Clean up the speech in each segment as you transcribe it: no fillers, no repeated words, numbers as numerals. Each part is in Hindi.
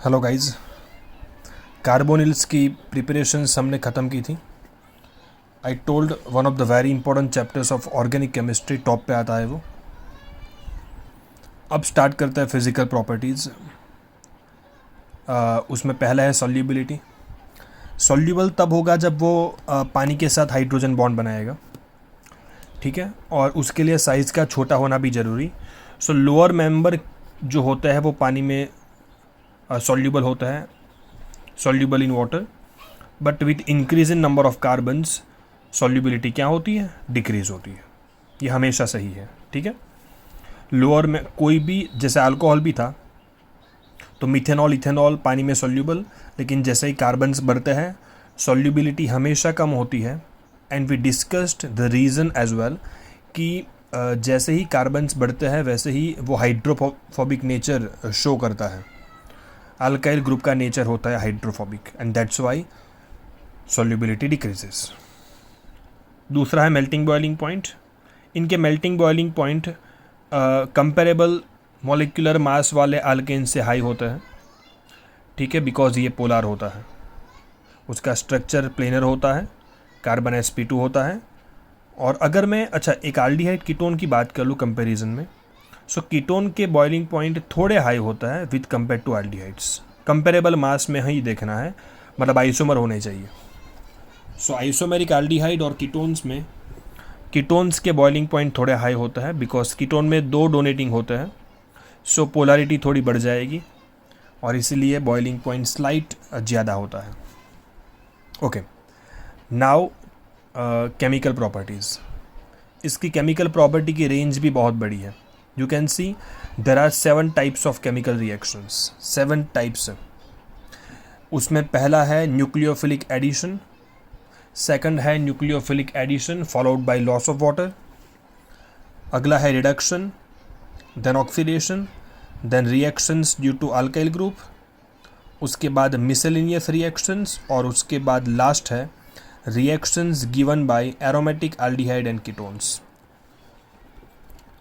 हेलो गाइस, कार्बोनिल्स की प्रिपरेशंस हमने ख़त्म की थी। I told one of the very important chapters of organic chemistry top पे आता है वो। अब स्टार्ट करता है फिज़िकल प्रॉपर्टीज़। उसमें पहला है सॉल्युबिलिटी। सॉल्युबल तब होगा जब वो पानी के साथ हाइड्रोजन बॉन्ड बनाएगा, ठीक है, और उसके लिए साइज़ का छोटा होना भी ज़रूरी। सो लोअर मेंबर जो होता है वो पानी में सॉल्युबल होता है, soluble in water, but with increase in number of carbons solubility क्या होती है, डिक्रीज होती है। ये हमेशा सही है, ठीक है। लोअर में कोई भी, जैसे अल्कोहल भी था तो मिथेनॉल इथेनॉल पानी में सॉल्युबल, लेकिन जैसे ही कार्बन्स बढ़ते हैं सॉल्युबिलिटी हमेशा कम होती है। And we discussed the reason as well कि जैसे ही कार्बन्स बढ़ते हैं वैसे ही वो हाइड्रोफोबिक नेचर शो करता है। अल्काइल ग्रुप का नेचर होता है hydrophobic and that's why solubility decreases. दूसरा है मेल्टिंग बॉइलिंग पॉइंट। इनके melting boiling point comparable molecular mass वाले अल्केन से हाई होता है, ठीक है, बिकॉज ये पोलर होता है, उसका स्ट्रक्चर प्लेनर होता है, कार्बन sp2 होता है। और अगर मैं एक एल्डिहाइड कीटोन की बात कर लूँ कंपैरिजन में, सो कीटोन के बॉइलिंग पॉइंट थोड़े हाई होता है with compare to aldehydes. Comparable mass में ही देखना है, मतलब आइसोमर होने चाहिए। सो आइसोमेरिक एल्डिहाइड और कीटोन्स में कीटोन्स के बॉइलिंग पॉइंट थोड़े हाई होता है बिकॉज कीटोन में 2 डोनेटिंग होते हैं, सो पोलैरिटी थोड़ी बढ़ जाएगी और इसीलिए बॉइलिंग पॉइंट स्लाइट ज़्यादा होता है। Okay, now chemical properties. इसकी केमिकल प्रॉपर्टी की रेंज भी बहुत बड़ी है। You can see there are 7 types of chemical reactions, 7 types. उसमें पहला है न्यूक्लियोफिलिक एडिशन, सेकंड है nucleophilic addition followed by loss of water, अगला है reduction, then oxidation, then reactions due to alkyl group, उसके बाद मिसलेनियस रिएक्शंस, और उसके बाद लास्ट है reactions given by aromatic aldehyde and ketones.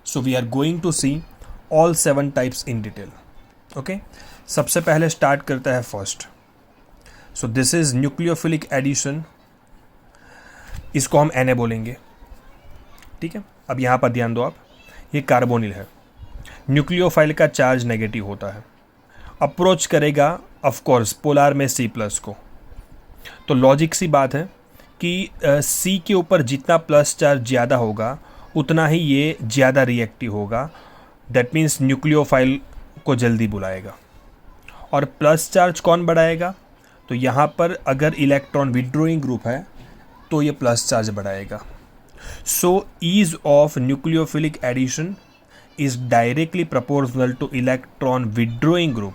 So we are going to see all 7 types in detail. Okay, सबसे पहले स्टार्ट करता है first. So this is nucleophilic addition, इसको हम Na बोलेंगे, ठीक है। अब यहाँ पर ध्यान दो आप, ये कार्बोनिल है, न्यूक्लियोफाइल का चार्ज नेगेटिव होता है, अप्रोच करेगा ऑफकोर्स पोलार में C+ को। तो लॉजिक सी बात है कि C के ऊपर जितना प्लस चार्ज ज़्यादा होगा उतना ही ये ज़्यादा रिएक्टिव होगा। दैट मीन्स न्यूक्लियोफाइल को जल्दी बुलाएगा। और प्लस चार्ज कौन बढ़ाएगा, तो यहाँ पर अगर इलेक्ट्रॉन विड्रोइंग ग्रुप है तो ये प्लस चार्ज बढ़ाएगा। So ease of nucleophilic addition is directly proportional to electron withdrawing group,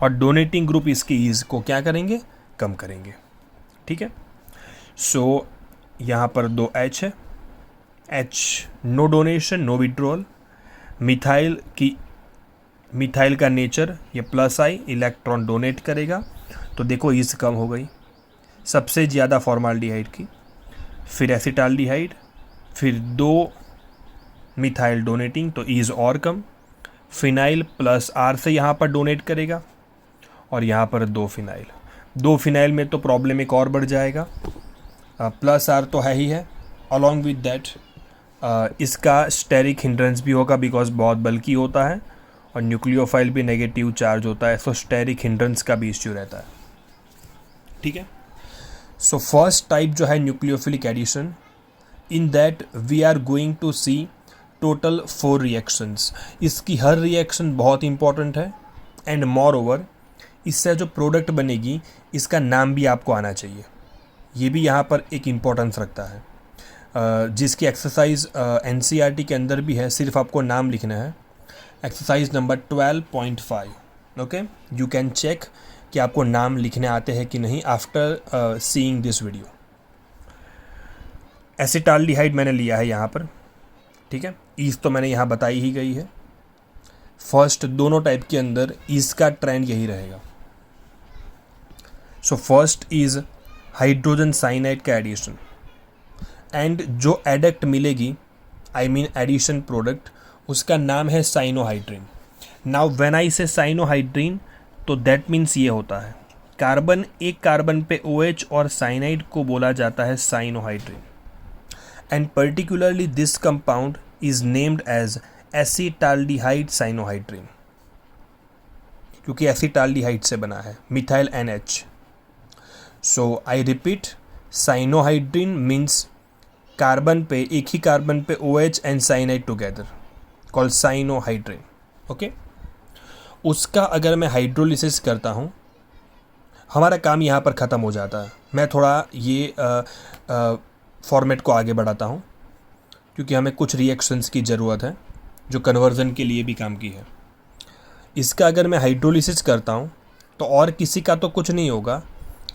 और डोनेटिंग ग्रुप इसकी ईज को क्या करेंगे, कम करेंगे, ठीक है। सो यहाँ पर 2 H है, H no donation no withdrawal. Methyl का नेचर ये +I, इलेक्ट्रॉन डोनेट करेगा, तो देखो ईज कम हो गई। सबसे ज़्यादा फॉर्माल्डिहाइड की, फिर एसिटाल्डिहाइड, फिर 2 मिथाइल डोनेटिंग, तो ईज और कम। फिनाइल +R से यहाँ पर डोनेट करेगा, और यहाँ पर 2 फिनाइल। 2 फिनाइल में तो प्रॉब्लम एक और बढ़ जाएगा। +R तो है ही है, अलॉन्ग विद दैट इसका स्टेरिक हिंड्रेंस भी होगा बिकॉज बहुत बल्कि होता है, और न्यूक्लियोफाइल भी नेगेटिव चार्ज होता है, सो स्टेरिक हिंड्रेंस का भी इश्यू रहता है, ठीक है। सो फर्स्ट टाइप जो है nucleophilic addition, in that we are going to see total 4 reactions. इसकी हर रिएक्शन बहुत इंपॉर्टेंट है, एंड मोर ओवर इससे जो प्रोडक्ट बनेगी इसका नाम भी आपको आना चाहिए। ये भी यहाँ पर एक इम्पोर्टेंस रखता है, जिसकी एक्सरसाइज NCERT के अंदर भी है, सिर्फ आपको नाम लिखना है। Exercise number 12.5। Okay, you can check कि आपको नाम लिखने आते हैं कि नहीं after seeing this video. Acetaldehyde मैंने लिया है यहाँ पर, ठीक है। ईज तो मैंने यहाँ बताई ही गई है। फर्स्ट दोनों टाइप के अंदर ईज का ट्रेंड यही रहेगा। So first is hydrogen cyanide का एडिशन, एंड जो एडक्ट मिलेगी, आई मीन एडिशन प्रोडक्ट, उसका नाम है साइनोहाइड्रीन। नाउ व्हेन आई से साइनोहाइड्रीन, तो दैट मीन्स ये होता है कार्बन, एक कार्बन पे OH और साइनाइड को बोला जाता है cyanohydrin, and particularly this compound is named as acetaldehyde cyanohydrin, क्योंकि एसिटाल्डिहाइड से बना है, methyl NH। So I repeat, cyanohydrin means carbon पे, एक ही कार्बन पे OH and cyanide together, called cyanohydrin. Okay, उसका अगर मैं हाइड्रोलिसिस करता हूँ, हमारा काम यहाँ पर ख़त्म हो जाता है। मैं थोड़ा ये फॉर्मेट को आगे बढ़ाता हूँ, क्योंकि हमें कुछ रिएक्शंस की ज़रूरत है जो कन्वर्जन के लिए भी काम की है। इसका अगर मैं हाइड्रोलिसिस करता हूँ तो और किसी का तो कुछ नहीं होगा,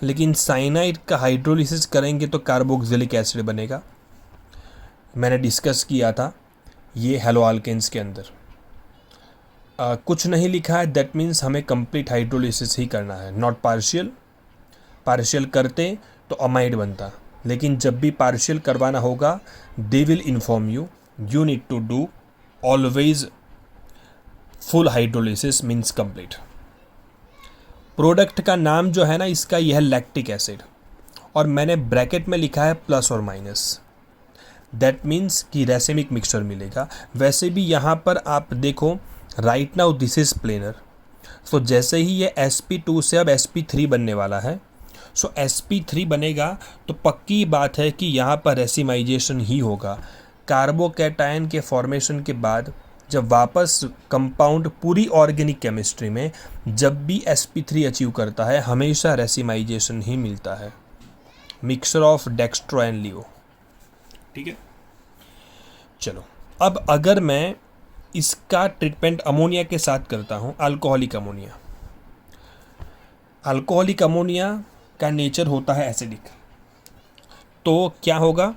लेकिन साइनाइड का हाइड्रोलिसिस करेंगे तो कार्बोक्सिलिक एसिड बनेगा। मैंने डिस्कस किया था ये हेलोआल्केन्स के अंदर। कुछ नहीं लिखा है, दैट मीन्स हमें कंप्लीट हाइड्रोलिसिस ही करना है, नॉट पार्शियल। पार्शियल करते तो अमाइड बनता, लेकिन जब भी पार्शियल करवाना होगा they will inform you, you need to do always full hydrolysis means complete. Product का नाम जो है ना इसका, यह है लैक्टिक एसिड, और मैंने ब्रैकेट में लिखा है प्लस और माइनस, दैट मीन्स कि रेसिमिक मिक्सचर मिलेगा। वैसे भी यहाँ पर आप देखो, right now this is planar, so जैसे ही ये sp2 से अब sp3 बनने वाला है, सो sp3 बनेगा तो पक्की बात है कि यहाँ पर रेसिमाइजेशन ही होगा। कार्बोकैटायन के फॉर्मेशन के बाद जब वापस कंपाउंड पूरी ऑर्गेनिक केमिस्ट्री में जब भी sp3 अचीव करता है, हमेशा रेसिमाइजेशन ही मिलता है, मिक्सचर ऑफ डेक्स्ट्रो एंड लियो। ठीक है, चलो अब अगर मैं इसका ट्रीटमेंट अमोनिया के साथ करता हूँ, अल्कोहलिक अमोनिया। अल्कोहलिक अमोनिया का नेचर होता है एसिडिक, तो क्या होगा,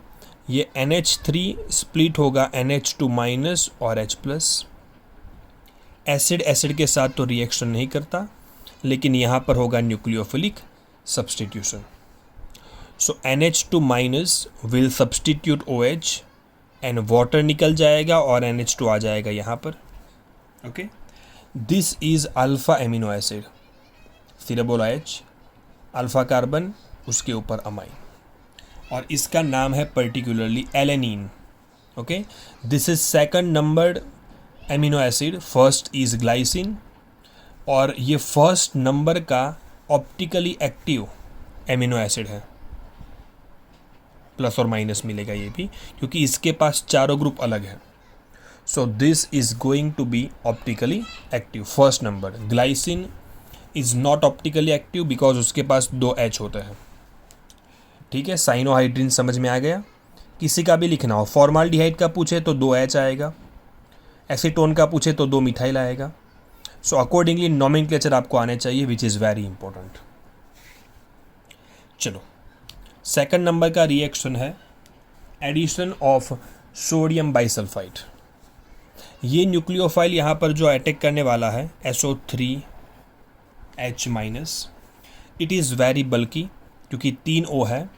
ये NH3 स्प्लिट होगा NH2 माइनस और H प्लस। एसिड एसिड के साथ तो रिएक्शन नहीं करता, लेकिन यहाँ पर होगा nucleophilic substitution. So NH2 minus will substitute OH and water निकल जाएगा और NH2 आ जाएगा यहाँ पर। Okay, this is alpha amino acid, सिर्फ बोला H, अल्फा कार्बन, उसके ऊपर अमाइन, और इसका नाम है particularly alanine. Okay, this is second numbered amino acid, first is glycine, और ये फर्स्ट नंबर का ऑप्टिकली एक्टिव एमिनो एसिड है। प्लस और माइनस मिलेगा ये भी, क्योंकि इसके पास चारों ग्रुप अलग है। So this is going to be optically active, first number. Glycine is not optically active because उसके पास 2 H होते हैं। ठीक है, साइनोहाइड्रिन समझ में आ गया। किसी का भी लिखना हो, फॉर्माल्डिहाइड का पूछे तो 2 H आएगा, एसीटोन का पूछे तो 2 मिथाइल आएगा। सो अकॉर्डिंगली नॉमेनक्लेचर आपको आने चाहिए, विच इज़ वेरी इंपॉर्टेंट। चलो, सेकंड नंबर का रिएक्शन है एडिशन ऑफ सोडियम बाइसल्फाइड। ये न्यूक्लियोफाइल यहाँ पर जो अटैक करने वाला है SO3H minus, it is very बल्कि, क्योंकि 3 O है।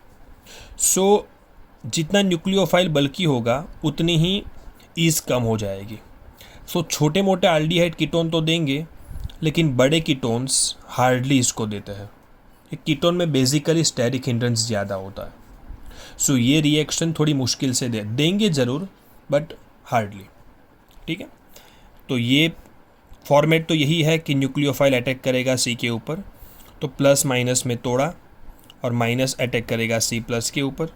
सो जितना न्यूक्लियोफाइल बल्कि होगा उतनी ही ईज कम हो जाएगी। सो छोटे मोटे एल्डिहाइड कीटोन तो देंगे, लेकिन बड़े कीटोन्स हार्डली इसको देते हैं। कीटोन में बेसिकली स्टेरिक हिंड्रेंस ज़्यादा होता है। सो ये रिएक्शन थोड़ी मुश्किल से देंगे ज़रूर, बट हार्डली। ठीक है, तो ये फॉर्मेट तो यही है कि न्यूक्लियोफाइल अटैक करेगा C के ऊपर, तो प्लस माइनस में तोड़ा, और माइनस अटैक करेगा C प्लस के ऊपर।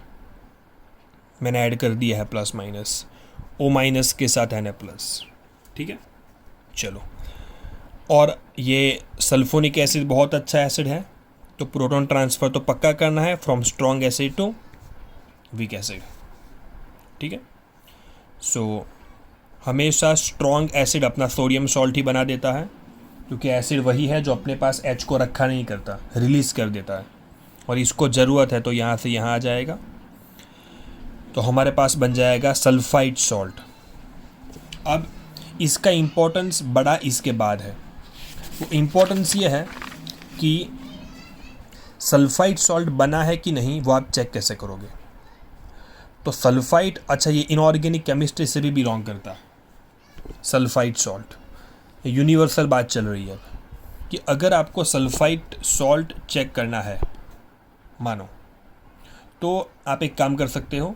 मैंने ऐड कर दिया है प्लस माइनस, O माइनस के साथ Na प्लस। ठीक है, चलो, और ये सल्फोनिक एसिड बहुत अच्छा एसिड है, तो प्रोटॉन ट्रांसफ़र तो पक्का करना है from strong acid to weak acid. ठीक है, सो हमेशा स्ट्रॉन्ग एसिड अपना सोडियम सॉल्ट ही बना देता है, क्योंकि एसिड वही है जो अपने पास H को रखा नहीं करता, रिलीज़ कर देता है, और इसको ज़रूरत है तो यहाँ से यहाँ आ जाएगा, तो हमारे पास बन जाएगा सल्फाइड सॉल्ट। अब इसका इम्पोर्टेंस बड़ा इसके बाद है। वो इम्पोर्टेंस ये है कि सल्फाइड सॉल्ट बना है कि नहीं, वो आप चेक कैसे करोगे। तो सल्फाइड, अच्छा ये इनऑर्गेनिक केमिस्ट्री से भी बिलोंग करता है सल्फाइड सॉल्ट। यूनिवर्सल बात चल रही है कि कि अगर आपको सल्फाइड सॉल्ट चेक करना है मानो, तो आप एक काम कर सकते हो,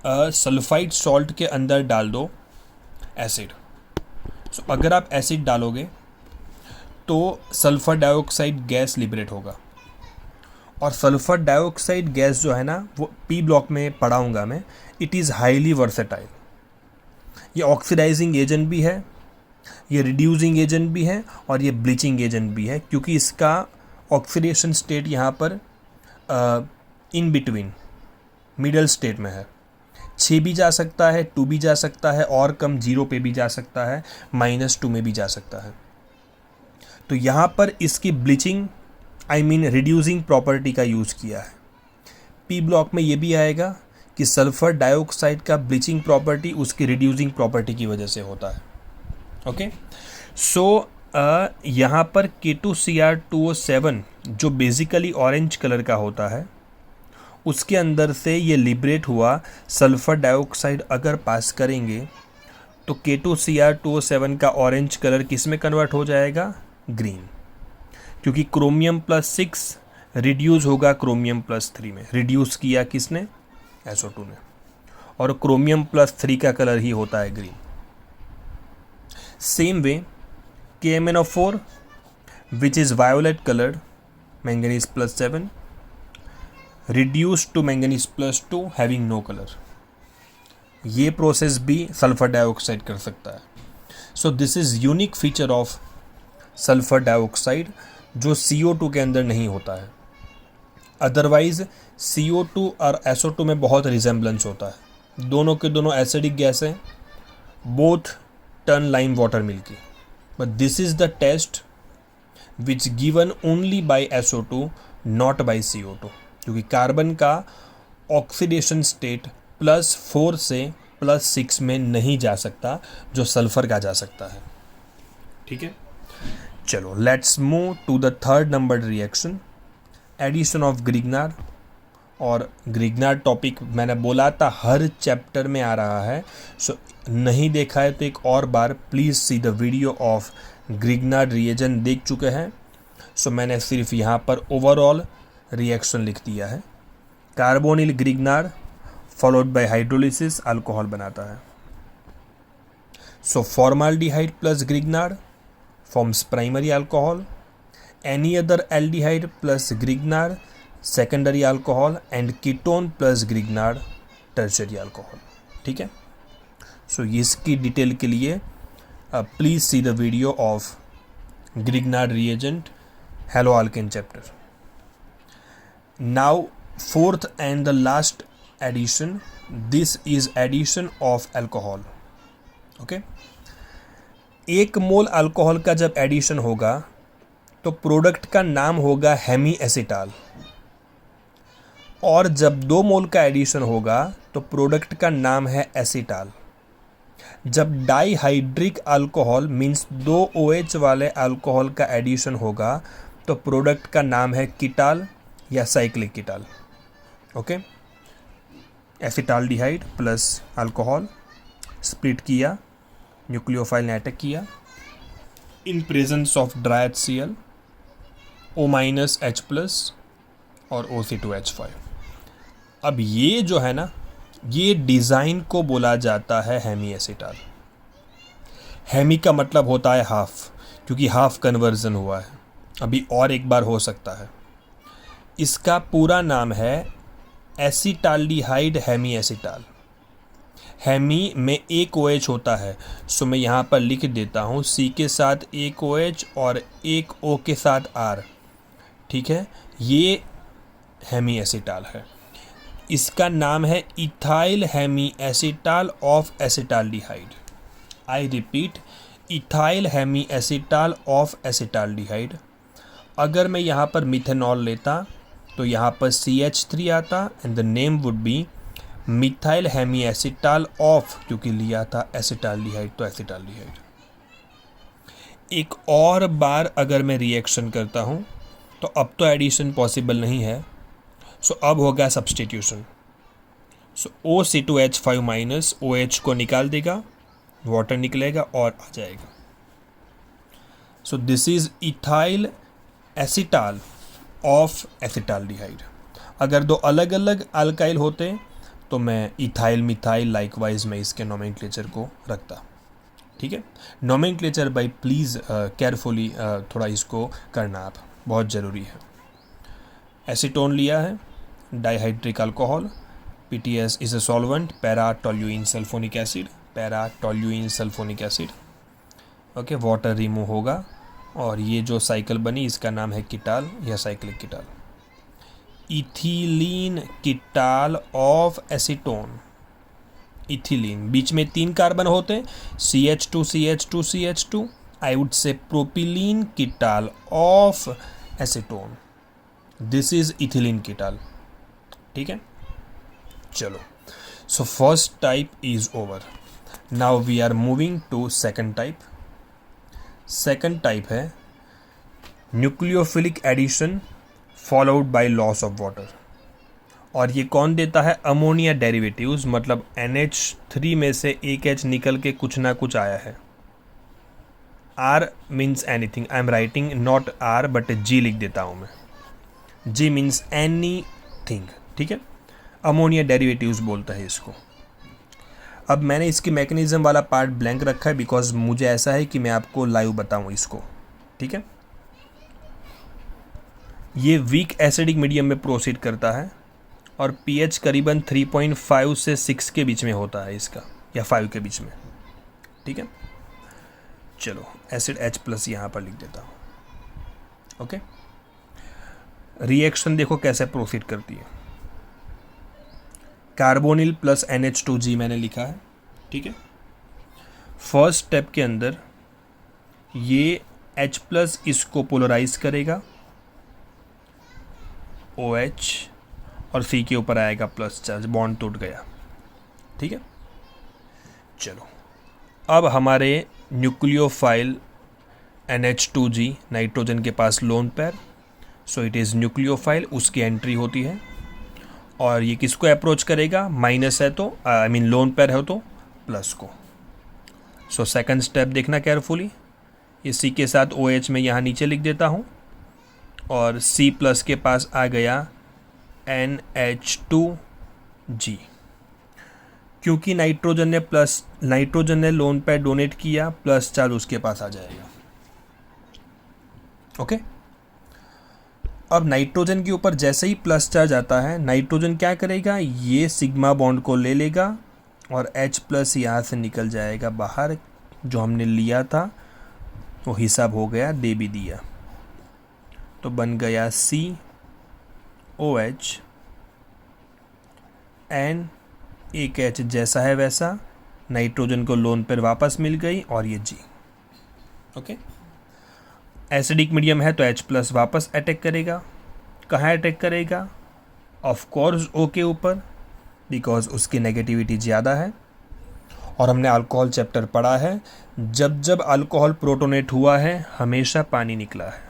सल्फाइड सॉल्ट के अंदर डाल दो एसिड। सो अगर आप एसिड डालोगे तो सल्फर डाइऑक्साइड गैस लिबरेट होगा, और सल्फर डाइऑक्साइड गैस जो है ना वो पी ब्लॉक में पढ़ाऊँगा मैं, इट इज़ हाईली वर्सेटाइल। ये ऑक्सीडाइजिंग एजेंट भी है, ये रिड्यूसिंग एजेंट भी है, और ये ब्लीचिंग एजेंट भी है, क्योंकि इसका ऑक्सीडेशन स्टेट यहाँ पर इन बिटवीन मिडल स्टेट में है। 6 भी जा सकता है, 2 भी जा सकता है, और कम 0 पे भी जा सकता है, -2 में भी जा सकता है। तो यहाँ पर इसकी ब्लीचिंग रिड्यूसिंग प्रॉपर्टी का यूज़ किया है। पी ब्लॉक में ये भी आएगा कि सल्फर डाइऑक्साइड का ब्लीचिंग प्रॉपर्टी उसकी रिड्यूसिंग प्रॉपर्टी की वजह से होता है। ओके, सो यहाँ पर K2Cr2O7 जो बेसिकली ऑरेंज कलर का होता है, उसके अंदर से ये लिबरेट हुआ सल्फर डाइऑक्साइड अगर पास करेंगे तो K2Cr2O7 का ऑरेंज कलर किस में कन्वर्ट हो जाएगा? ग्रीन, क्योंकि क्रोमियम +6 रिड्यूस होगा क्रोमियम +3 में। रिड्यूस किया किसने? SO2 ने, और क्रोमियम +3 का कलर ही होता है green. Same way KMnO4 which is violet colored, manganese +7 reduced to manganese +2 having no color। ये प्रोसेस भी सल्फर डाइऑक्साइड कर सकता है। So this is unique feature of sulphur dioxide जो CO2 के अंदर नहीं होता है। अदरवाइज CO2 और SO2 में बहुत रिजेम्बलेंस होता है, दोनों के दोनों एसिडिक गैस हैं, both turn lime water milky, but this is the test which given only by SO2 not by CO2, क्योंकि कार्बन का ऑक्सीडेशन स्टेट +4 से +6 में नहीं जा सकता जो सल्फर का जा सकता है। ठीक है, चलो let's move to the third number reaction, addition of Grignard. और ग्रिग्नार्ड टॉपिक मैंने बोला था हर चैप्टर में आ रहा है, सो नहीं देखा है तो एक और बार please see the video of Grignard reagent देख चुके हैं। सो मैंने सिर्फ यहाँ पर ओवरऑल रिएक्शन लिख दिया है। Carbonyl Grignard followed by hydrolysis alcohol बनाता है। So formaldehyde plus Grignard forms primary alcohol, any other aldehyde plus Grignard secondary alcohol, and ketone plus Grignard tertiary alcohol. ठीक है, सो इसकी डिटेल के लिए please see the video of Grignard reagent halo alkane chapter. Now fourth and the last addition, this is addition of alcohol. Okay, 1 mole alcohol का जब एडिशन होगा तो प्रोडक्ट का नाम होगा हेमी एसिटाल, और जब 2 मोल का एडिशन होगा तो प्रोडक्ट का नाम है एसिटाल। जब डाइहाइड्रिक अल्कोहल मीन्स 2 OH वाले अल्कोहल का एडिशन होगा तो प्रोडक्ट का नाम है कीटाल या cyclic ketal. Okay, acetaldehyde plus alcohol split किया, न्यूक्लियोफाइल ने अटैक किया, in presence of dry HCl, O-H+ और OC2H5। अब ये जो है ना, ये डिज़ाइन को बोला जाता है हेमी एसिटाल। हेमी का मतलब होता है हाफ, क्योंकि हाफ कन्वर्जन हुआ है, अभी और एक बार हो सकता है। इसका पूरा नाम है एसिटाल्डिहाइड हेमी एसिटाल। हेमी में 1 OH होता है, सो मैं यहाँ पर लिख देता हूँ C के साथ 1 OH और 1 O के साथ R। ठीक है, ये हेमी एसिटाल है। इसका नाम है ethyl hemiacetal of acetaldehyde. I repeat, ethyl hemiacetal of acetaldehyde. अगर मैं यहाँ पर मिथेनॉल लेता तो यहाँ पर CH3 आता and the name would be methyl hemiacetal of, क्योंकि लिया था एसिटाल्डिहाइड तो एसिटाल्डिहाइड। एक और बार अगर मैं रिएक्शन करता हूँ तो अब तो एडिशन पॉसिबल नहीं है, सो अब हो गया सब्सटीट्यूशन। सो OC2H5- OH को निकाल देगा, वाटर निकलेगा और आ जाएगा। सो this is ethyl acetal of acetaldehyde. अगर दो अलग अलग अल्काइल होते तो मैं इथाइल मिथाइल लाइकवाइज मैं इसके नोमेनक्लेचर को रखता। ठीक है, नोमेनक्लेचर बाई प्लीज़ केयरफुली थोड़ा इसको करना आप, बहुत ज़रूरी है। एसीटोन लिया है, dihydric alcohol, PTS is a solvent, para toluene sulphonic acid, para toluene sulphonic acid. Okay, water remove होगा और ये जो साइकिल बनी इसका नाम है कीटाल या cyclic ketal. Ethylene ketal of acetone. Ethylene, बीच में 3 कार्बन होते हैं, CH2 CH2 CH2। I would say propylene ketal of acetone, this is ethylene ketal. ठीक है, चलो, so first type is over. Now we are moving to second type. Second type है nucleophilic addition followed by loss of water. और ये कौन देता है? अमोनिया डेरिवेटिव्स, मतलब NH3 में से एक H निकल के कुछ ना कुछ आया है। R means anything, I am writing not R but G लिख देता हूँ मैं। G means anything. ठीक है, अमोनिया डेरिवेटिव्स बोलता है इसको। अब मैंने इसकी मैकेनिज्म वाला पार्ट ब्लैंक रखा है बिकॉज मुझे ऐसा है कि मैं आपको लाइव बताऊँ इसको। ठीक है, ये वीक एसिडिक मीडियम में प्रोसीड करता है और pH करीबन 3.5 से 6 के बीच में होता है इसका, या 5 के बीच में। ठीक है, चलो एसिड H+ यहाँ पर लिख देता हूँ। ओके, रिएक्शन देखो कैसे प्रोसीड करती है। कार्बोनिल प्लस NH2G मैंने लिखा है। ठीक है, फर्स्ट स्टेप के अंदर ये H+ इसको पोलराइज करेगा, OH, और C के ऊपर आएगा प्लस चार्ज, बॉन्ड टूट गया। ठीक है, चलो अब हमारे न्यूक्लियोफाइल NH2G नाइट्रोजन के पास lone pair, so it is nucleophile, उसकी एंट्री होती है और ये किसको अप्रोच करेगा? माइनस है तो आई मीन लोन पेयर है तो प्लस को। सो सेकंड स्टेप देखना केयरफुली, इस C के साथ OH में यहाँ नीचे लिख देता हूँ और C+ के पास आ गया NH2G। क्योंकि नाइट्रोजन ने लोन पेयर डोनेट किया, प्लस चार्ज उसके पास आ जाएगा। ओके, अब नाइट्रोजन के ऊपर जैसे ही प्लस चार्ज आता है, नाइट्रोजन क्या करेगा? ये सिग्मा बॉन्ड को ले लेगा और H+ यहाँ से निकल जाएगा बाहर। जो हमने लिया था वो हिसाब हो गया, दे भी दिया, तो बन गया COH N, एक H जैसा है वैसा, नाइट्रोजन को लोन पर वापस मिल गई और ये G। ओके, एसिडिक मीडियम है तो H+ वापस अटैक करेगा। कहाँ अटैक करेगा? ऑफ कोर्स O के ऊपर, बिकॉज उसकी नेगेटिविटी ज़्यादा है। और हमने अल्कोहल चैप्टर पढ़ा है, जब जब अल्कोहल प्रोटोनेट हुआ है हमेशा पानी निकला है।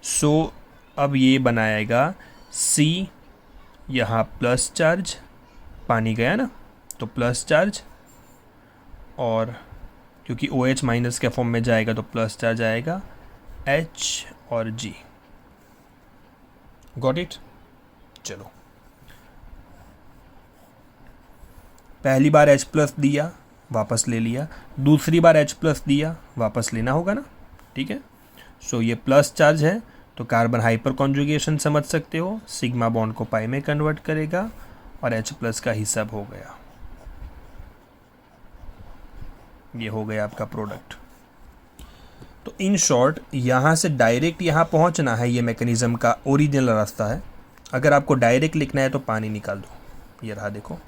सो अब ये बनाएगा C, यहाँ प्लस चार्ज, पानी गया ना तो प्लस चार्ज, और क्योंकि OH माइनस के फॉर्म में जाएगा तो प्लस चार्ज आएगा, H और G। Got it? चलो, पहली बार H+ दिया, वापस ले लिया, दूसरी बार H+ दिया, वापस लेना होगा ना। ठीक है, सो ये प्लस चार्ज है तो कार्बन हाइपर कॉन्जुगेशन समझ सकते हो, सिग्मा बॉन्ड को पाई में कन्वर्ट करेगा और H+ का हिसाब हो गया। ये हो गया आपका प्रोडक्ट। तो इन शॉर्ट यहाँ से डायरेक्ट यहाँ पहुँचना है, ये मैकेनिज्म का ओरिजिनल रास्ता है। अगर आपको डायरेक्ट लिखना है तो पानी निकाल दो, ये रहा देखो,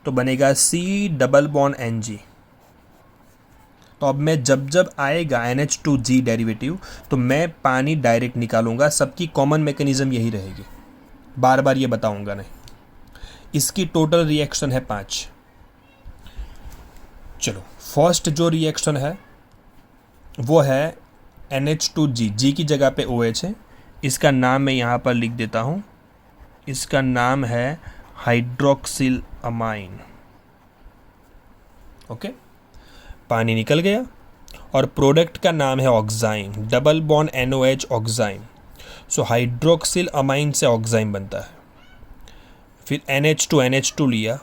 तो बनेगा C+N_G। तो अब मैं जब आएगा NH2G डेरिवेटिव तो मैं पानी डायरेक्ट निकालूंगा। सबकी कॉमन मैकेनिज्म यही रहेगी, बार बार ये बताऊंगा नहीं। इसकी टोटल रिएक्शन है 5। चलो, फर्स्ट जो रिएक्शन है वो है NH2G, G की जगह पे OH है, इसका नाम मैं यहाँ पर लिख देता हूँ, इसका नाम है हाइड्रोक्सिल अमाइन। ओके, पानी निकल गया, और प्रोडक्ट का नाम है ऑक्साइन, डबल बॉन्ड NOH ऑक्साइन। सो हाइड्रोक्सिल अमाइन से ऑक्साइन बनता है। फिर NH2 लिया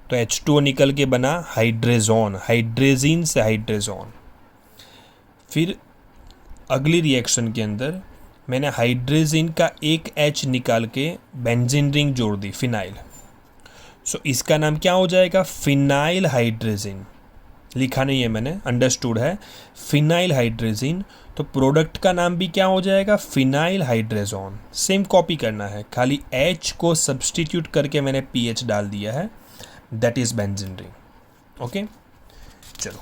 तो H2O निकल के बना हाइड्रेजोन, हाइड्रेजीन से हाइड्रेजोन। फिर अगली रिएक्शन के अंदर मैंने हाइड्रेजीन का एक H निकाल के बेंजीन रिंग जोड़ दी, फिनाइल। सो इसका नाम क्या हो जाएगा, फिनाइल हाइड्रेजीन। लिखा नहीं है मैंने, अंडरस्टूड है, फिनाइल हाइड्रेजीन। तो प्रोडक्ट का नाम भी क्या हो जाएगा, फिनाइल हाइड्रेजोन। सेम कॉपी करना है, खाली H को सब्सटीट्यूट करके मैंने PH डाल दिया है, that is benzene ring. Okay, चलो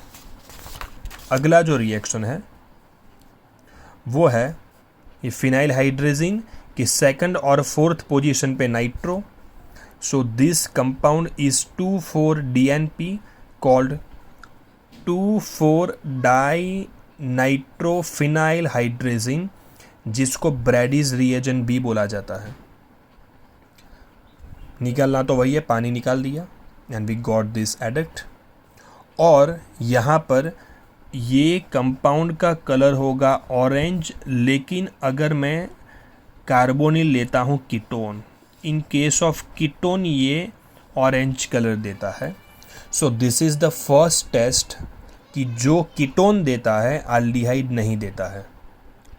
अगला जो रिएक्शन है वो है ये फिनाइल हाइड्रेजीन की सेकंड और फोर्थ पोजीशन पे nitro. So this compound is 2,4-DNP called two four dinitrophenyl hydrazine, जिसको ब्रैडीज रिएजेंट भी बोला जाता है। निकालना तो वही है, पानी निकाल दिया and we got this adduct. और यहाँ पर ये कंपाउंड का कलर होगा ऑरेंज, लेकिन अगर मैं कार्बोनिल लेता हूँ ketone, in case of ketone ये ऑरेंज कलर देता है। So this is the first test कि जो कीटोन देता है एल्डिहाइड नहीं देता है,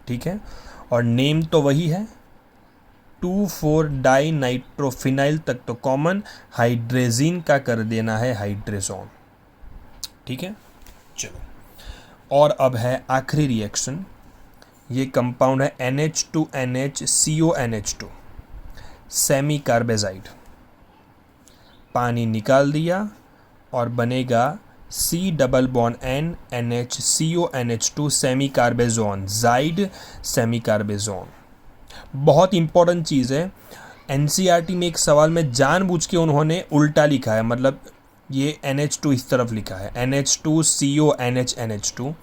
ठीक है। और नेम तो वही है, 2,4-डाई-नाइट्रोफिनाइल तक तो कॉमन, हाइड्रेजीन का कर देना है हाइड्रेजोन, ठीक है। चलो, और अब है आखिरी रिएक्शन। ये कंपाउंड है NH2NH-CONH2, सेमी कार्बेजाइड। पानी निकाल दिया और बनेगा C+N-NH-CONH2 सेमी कार्बेजोन, जाइड सेमी कार्बेजोन। बहुत इंपॉर्टेंट चीज़ है, NCERT में एक सवाल में जानबूझ के उन्होंने उल्टा लिखा है, मतलब ये NH2 इस तरफ लिखा है, NH2CONH-NH2,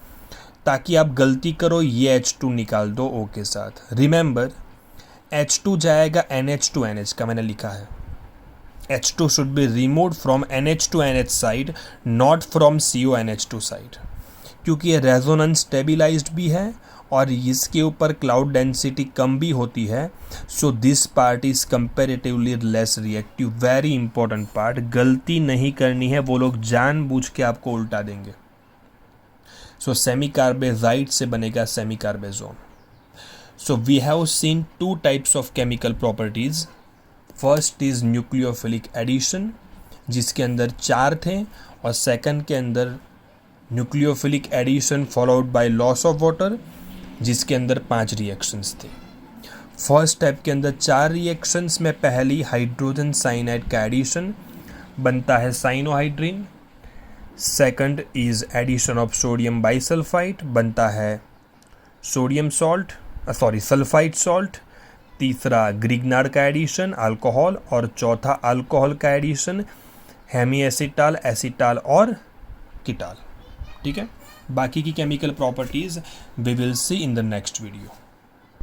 ताकि आप गलती करो ये H2 निकाल दो O के साथ। रिमेंबर, H2 जाएगा NH2NH का, मैंने लिखा है H2 should be removed from NH2NH side, not from CONH2 side, क्योंकि ये रेजोनेंस स्टेबिलाइज्ड भी है और इसके ऊपर क्लाउड डेंसिटी कम भी होती है। So this part is comparatively less reactive. Very important part, गलती नहीं करनी है, वो लोग जानबूझ के आपको उल्टा देंगे। सो सेमी कार्बेजाइड से बनेगा semicarbazone. So we have seen 2 types of chemical properties. First is nucleophilic addition, जिसके अंदर 4 थे, और सेकंड के अंदर nucleophilic addition followed by loss of water, जिसके अंदर 5 रिएक्शंस थे। फर्स्ट टाइप के अंदर 4 रिएक्शंस में पहली हाइड्रोजन साइनाइड का एडिशन बनता है cyanohydrin. Second is addition of sodium bisulphite, बनता है सोडियम सॉल्ट, सल्फाइड सॉल्ट। तीसरा ग्रिग्नार्ड का एडिशन, अल्कोहल। और चौथा अल्कोहल का एडिशन, हेमी एसिटाल, एसिटाल और कीटाल, ठीक है। बाकी की chemical properties we will see in the next video.